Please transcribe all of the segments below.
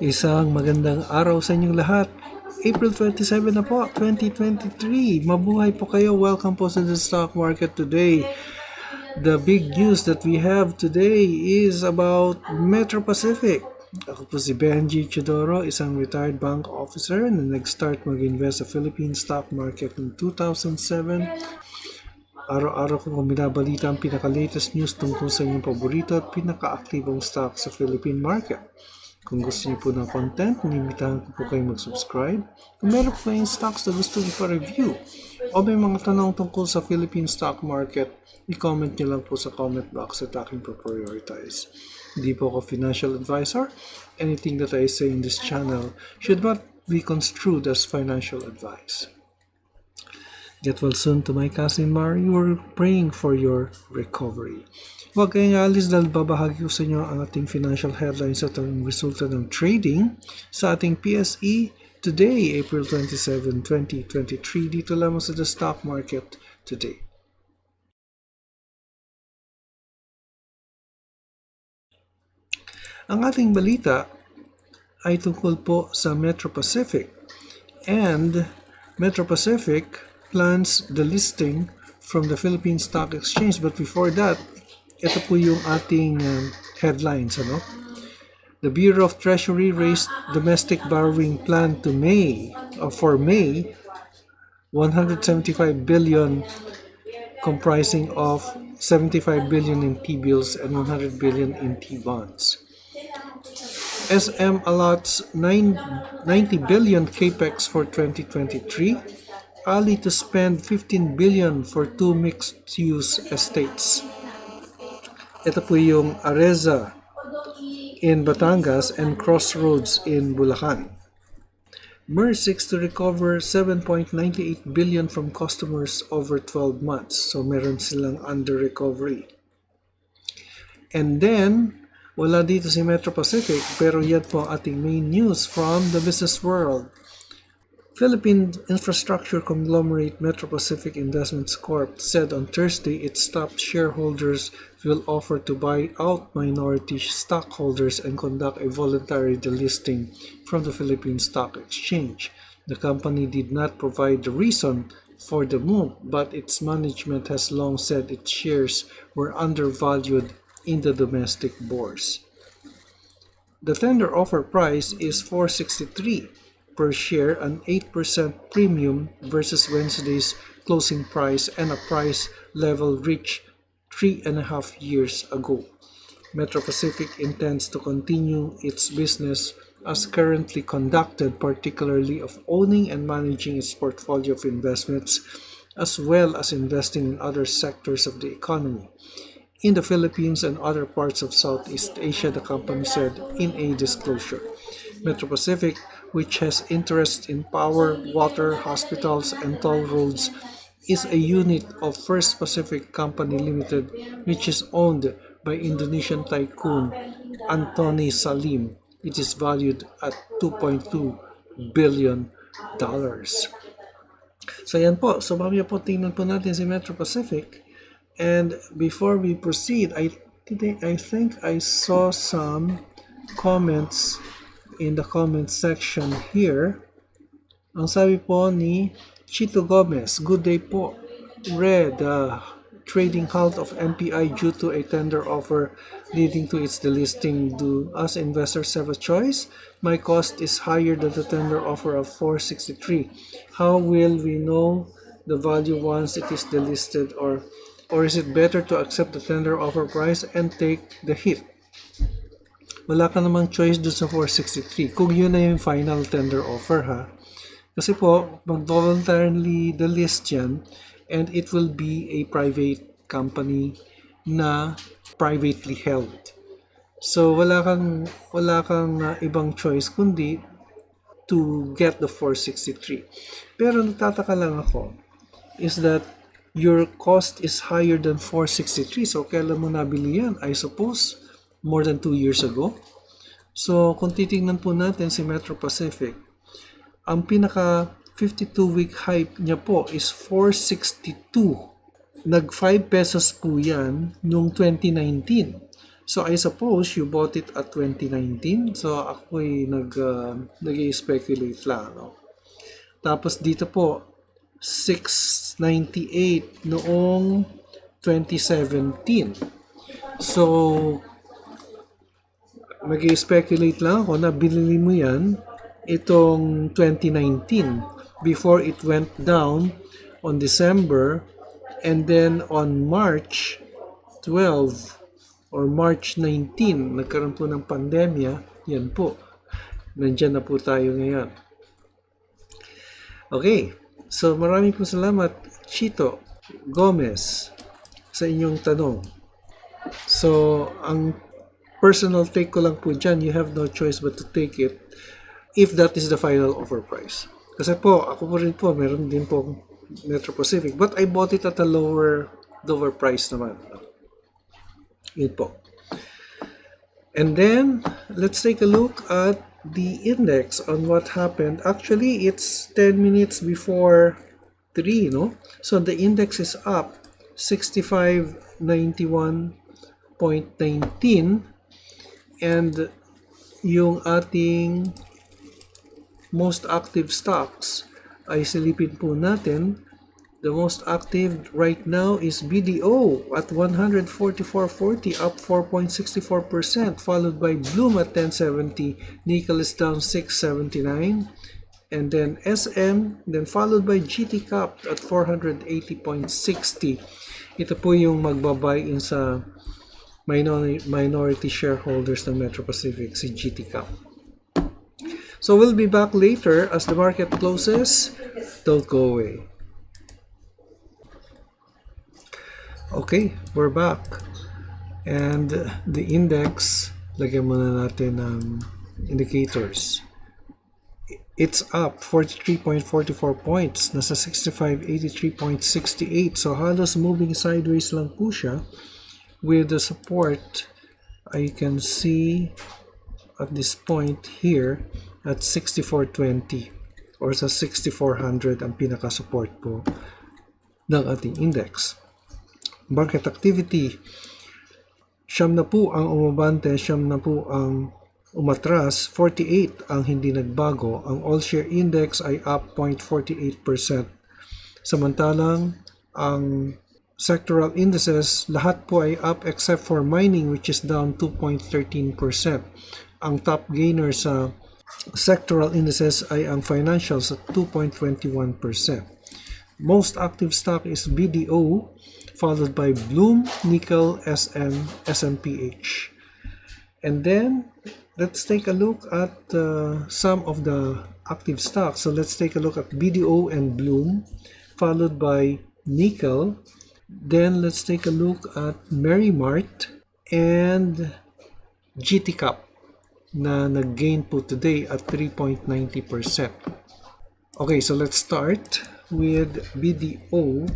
Isang magandang araw sa inyong lahat. April 27 na po, 2023. Mabuhay po kayo. Welcome po sa the stock market today. The big news that we have today is about Metro Pacific. Ako po si Benji Chidoro, isang retired bank officer na nag-start mag-invest sa Philippine stock market in 2007. Araw-araw ko binabalita ang pinaka-latest news tungkol sa inyong paborito at pinaka-aktibong stock sa Philippine market. Kung gusto niyo po ng content, inimitahan ko po kayong mag-subscribe. Kung meron po kayong stocks na gusto niyo pa-review o may mga tanong tungkol sa Philippine stock market, i-comment niyo lang po sa comment box at aking prioritize. Hindi po ako financial advisor. Anything that I say in this channel should not be construed as financial advice. Get well soon to my cousin Mari. We're praying for your recovery. Huwag kayong alis dahil babahagi ko sa inyo ang ating financial headlines at ang resulta ng trading sa ating PSE today, April 27, 2023, dito lamang sa the stock market today. Ang ating balita ay tungkol po sa Metro Pacific, and Metro Pacific plans the listing from the Philippine Stock Exchange. But before that, ito po yung ating headlines. The Bureau of Treasury raised domestic borrowing plan to for May, 175 billion, comprising of 75 billion in T-bills and 100 billion in T-bonds. SM allots 90 billion capex for 2023. Ali to spend 15 billion for 2 mixed-use estates. Ito po yung Areza in Batangas and Crossroads in Bulacan. MER seeks to recover 7.98 billion from customers over 12 months. So meron silang under recovery. And then, wala dito si Metro Pacific, pero yan po ang ating main news from the business world. Philippine infrastructure conglomerate Metro Pacific Investments Corp. said on Thursday its top shareholders will offer to buy out minority stockholders and conduct a voluntary delisting from the Philippine Stock Exchange. The company did not provide the reason for the move, but its management has long said its shares were undervalued in the domestic bourse. The tender offer price is $4.63 per share, an 8% premium versus Wednesday's closing price and a price level reached 3.5 years ago. Metro Pacific intends to continue its business as currently conducted, particularly of owning and managing its portfolio of investments, as well as investing in other sectors of the economy. In the Philippines and other parts of Southeast Asia, the company said in a disclosure. Metro Pacific, which has interests in power, water, hospitals, and toll roads, is a unit of First Pacific Company Limited, which is owned by Indonesian tycoon Antony Salim. It is valued at $2.2 billion. So yan po. So mamaya po tingnan po natin si Metro Pacific. And before we proceed, I think I saw some comments in the comment section here. Ang sabi po ni Chito Gomez, good day po. Red, trading halt of MPI due to a tender offer leading to its delisting. Do us investors have a choice? My cost is higher than the tender offer of $4.63. How will we know the value once it is delisted, or is it better to accept the tender offer price and take the hit? Wala ka namang choice doon sa 463 kung yun na yung final tender offer, ha. Kasi po, mag-voluntarily delist yan, and it will be a private company na privately held. So wala kang ibang choice kundi to get the 463. Pero nagtataka lang ako is that your cost is higher than 463. So kailan mo nabili yan? I suppose more than 2 years ago. So, kung titingnan po natin si Metro Pacific, ang pinaka 52-week high niya po is 462. Nag 5 pesos po yan noong 2019. So I suppose you bought it at 2019. So ako'y nag-speculate lang, no? Tapos dito po 698 noong 2017. So nag-speculate lang ako na binili mo yan itong 2019 before it went down on December, and then on March 12 or March 19 nagkaroon po ng pandemya. Yan po, nandyan na po tayo ngayon. Okay, so maraming po salamat Chito Gomez sa inyong tanong. So ang personal take ko lang po dyan, you have no choice but to take it if that is the final offer price. Kasi po, ako po rin po, meron din po Metro Pacific, but I bought it at a lower price naman. Yun po. And then, let's take a look at the index on what happened. Actually, it's 10 minutes before 3, no? So, the index is up 6591.19, and yung ating most active stocks ay silipin po natin. The most active right now is BDO at 144.40, up 4.64%, followed by Bloom at 1070, Nickel is down 679, and then SM, then followed by GT Cap at 480.60. Ito po yung magbabuy-in sa minority shareholders ng Metro Pacific, si GT Cap. So we'll be back later as the market closes. Don't go away. Okay, we're back. And the index, lagyan muna natin ng indicators. It's up 43.44 points. Nasa 6583.68. So halos moving sideways lang po siya. With the support, I can see at this point here at 6420 or sa 6400 ang pinaka-support po ng ating index. Market activity, siyam na po ang umabante, siyam na po ang umatras, 48 ang hindi nagbago. Ang all-share index ay up 0.48%. Samantalang ang sectoral indices, lahat po ay up except for mining, which is down 2.13%. Ang top gainer sa sectoral indices ay ang financials at 2.21%. Most active stock is BDO, followed by Bloom, Nickel, SM, SMPH. And then, let's take a look at some of the active stocks. So let's take a look at BDO and Bloom, followed by Nickel. Then let's take a look at Merrimart and GT Cap na nag-gain po today at 3.90%. Okay, so let's start with BDO.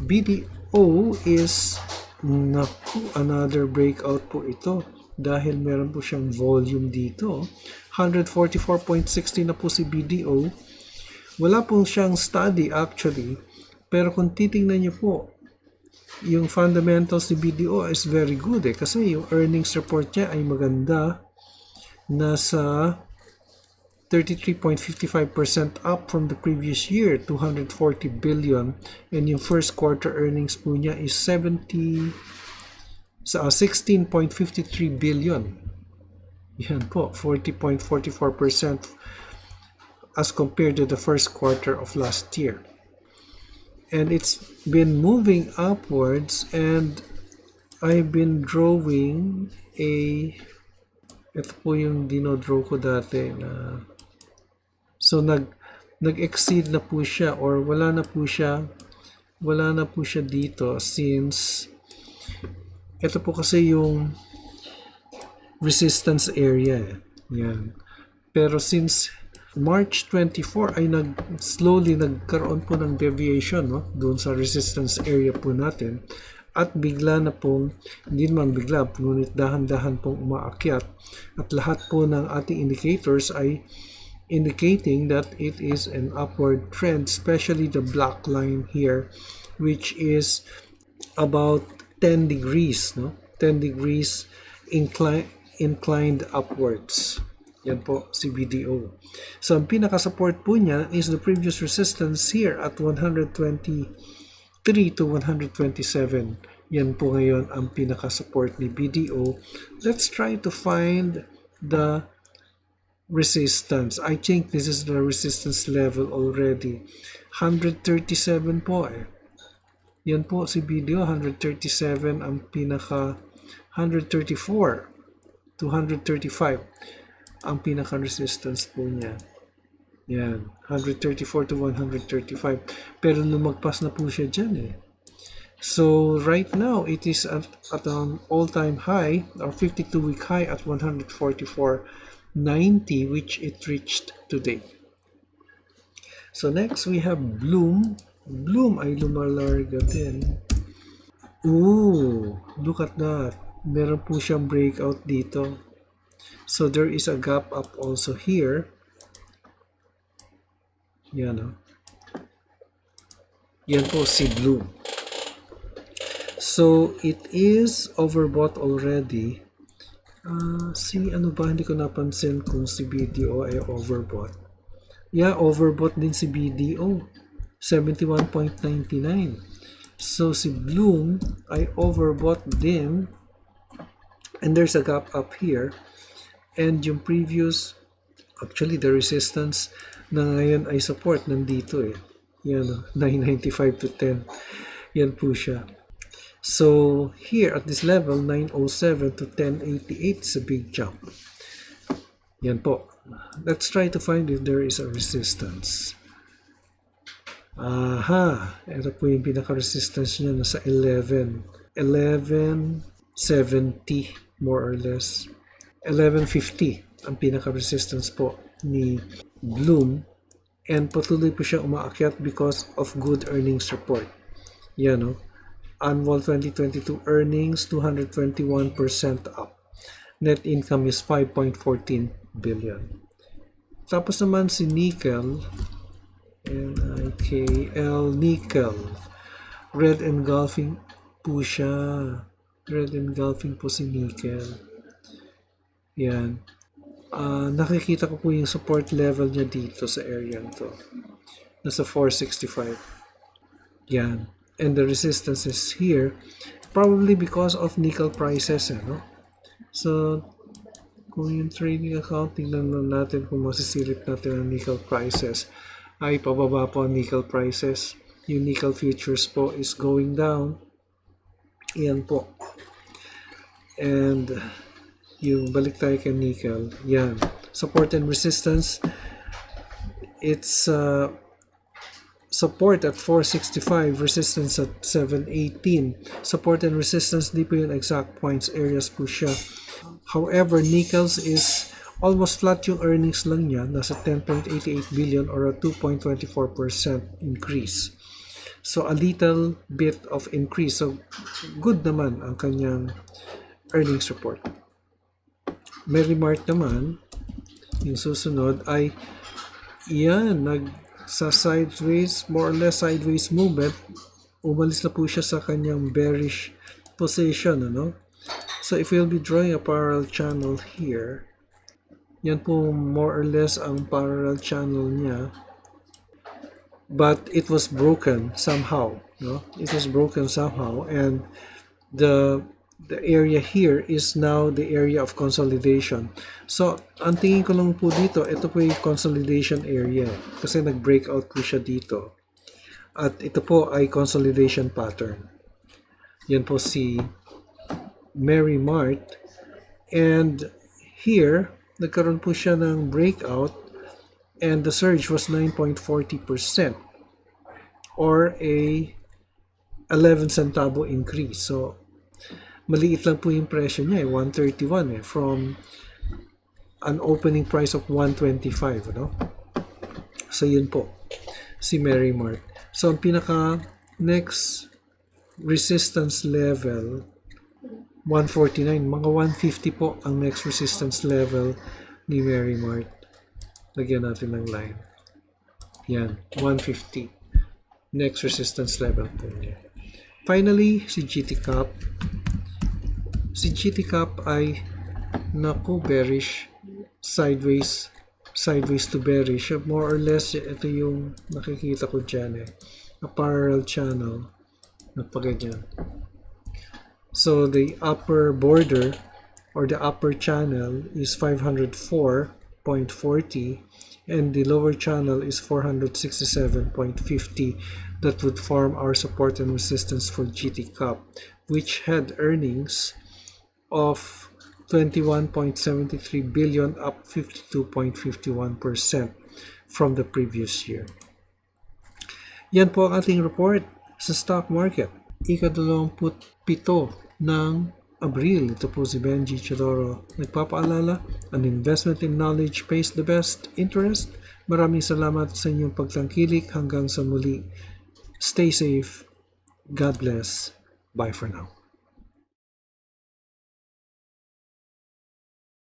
BDO is another breakout po ito dahil meron po siyang volume dito. 144.60 na po si BDO. Wala po siyang study actually, pero kung titingnan niyo po, yung fundamentals ni BDO is very good kasi yung earnings report niya ay maganda. Nasa 33.55% up from the previous year, 240 billion, and yung first quarter earnings po niya is 16.53 billion. Yan po, 40.44% as compared to the first quarter of last year. And it's been moving upwards, and I've been drawing ito po yung dinodraw ko dati na so nag-exceed na po siya or wala na po siya dito since ito po kasi yung resistance area yan. Pero since March 24 ay slowly nagkaroon po ng deviation, no, doon sa resistance area po natin. At bigla na pong, hindi naman bigla, ngunit dahan-dahan pong umaakyat. At lahat po ng ating indicators ay indicating that it is an upward trend, especially the black line here, which is about 10 degrees, no? 10 degrees inclined upwards. Yan po si BDO. So ang pinaka-support po niya is the previous resistance here at 123 to 127. Yan po ngayon ang pinaka-support ni BDO. Let's try to find the resistance. I think this is the resistance level already. 137 po eh. Yan po si BDO, 137 ang pinaka 134 to 135 ang pinaka resistance po niya. Yan, 134 to 135. Pero lumagpas na po siya dyan eh. So right now it is at an all-time high or 52-week high at 144.90, which it reached today. So next we have Bloom. Bloom ay lumalarga din. Ooh, look at that. Meron po siyang breakout dito. So there is a gap up also here. Yan o. Yan po si Bloom. So it is overbought already. Si ano ba, hindi ko napansin kung si BDO ay overbought. Yeah, overbought din si BDO. 71.99. So si Bloom ay overbought din. And there's a gap up here. And yung previous, actually the resistance na ngayon ay support nandito eh. Yan, 995 to 10. Yan po siya. So here at this level, 907 to 1088 is a big jump. Yan po. Let's try to find if there is a resistance. Aha, ito po yung pinaka-resistance niya, nasa 1170 more or less. 1150 ang pinaka-resistance po ni Bloom, and patuloy po siya umaakyat because of good earnings report. Yan no? Annual 2022 earnings 221% up. Net income is 5.14 billion. Tapos naman si Nickel, NIKL, Nickel. Red engulfing po siya. Red engulfing po si Nickel. Yan. Nakikita ko po yung support level niya dito sa area to. Nasa 465. Yan. And the resistance is here. Probably because of nickel prices. No? So, kung yung trading account, tingnan natin kung masisilip natin ang nickel prices. Ay pababa po ang nickel prices. Yung nickel futures po is going down. Yan po. And yung balik tayo kay nickel. Yan. Support and resistance. It's support at 465. Resistance at 718. Support and resistance, di po yung exact points. Areas po siya. However, nickels is almost flat yung earnings lang niya, nasa 10.88 billion or a 2.24% increase. So a little bit of increase. So good naman ang kanyang earnings report. Merrimart naman, yung susunod ay yan, sa sideways, more or less sideways movement. Umalis na po siya sa kanyang bearish position. Ano? So if we'll be drawing a parallel channel here, yan po more or less ang parallel channel niya, but it was broken somehow. No? It was broken somehow, and the area here is now the area of consolidation. So ang tingin ko lang po dito, ito po yung consolidation area kasi nag-breakout po siya dito, at ito po ay consolidation pattern. Yan po si Merrimart, and here nagkaroon po siya ng breakout, and the surge was 9.40% or a 11 centavo increase. So maliit lang po yung presyo niya, 131 from an opening price of 125, no? So yun po si Merrimart. So ang pinaka next resistance level 149, mga 150 po ang next resistance level ni Merrimart. Lagyan natin ng line. Yan, 150. Next resistance level po niya. Finally, si GT Cap. Si GT Cap ay naku, bearish, sideways to bearish. More or less, ito yung nakikita ko dyan a parallel channel na paganyan. So the upper border or the upper channel is 504.40 and the lower channel is 467.50. That would form our support and resistance for GT Cap, which had earnings of 21.73 billion, up 52.51% from the previous year. Yan po ang ating report sa stock market. Ika-27 ng Abril. Ito po si Benji Chidoro. Nagpapaalala, an investment in knowledge pays the best interest. Maraming salamat sa inyong pagtangkilik. Hanggang sa muli. Stay safe. God bless. Bye for now.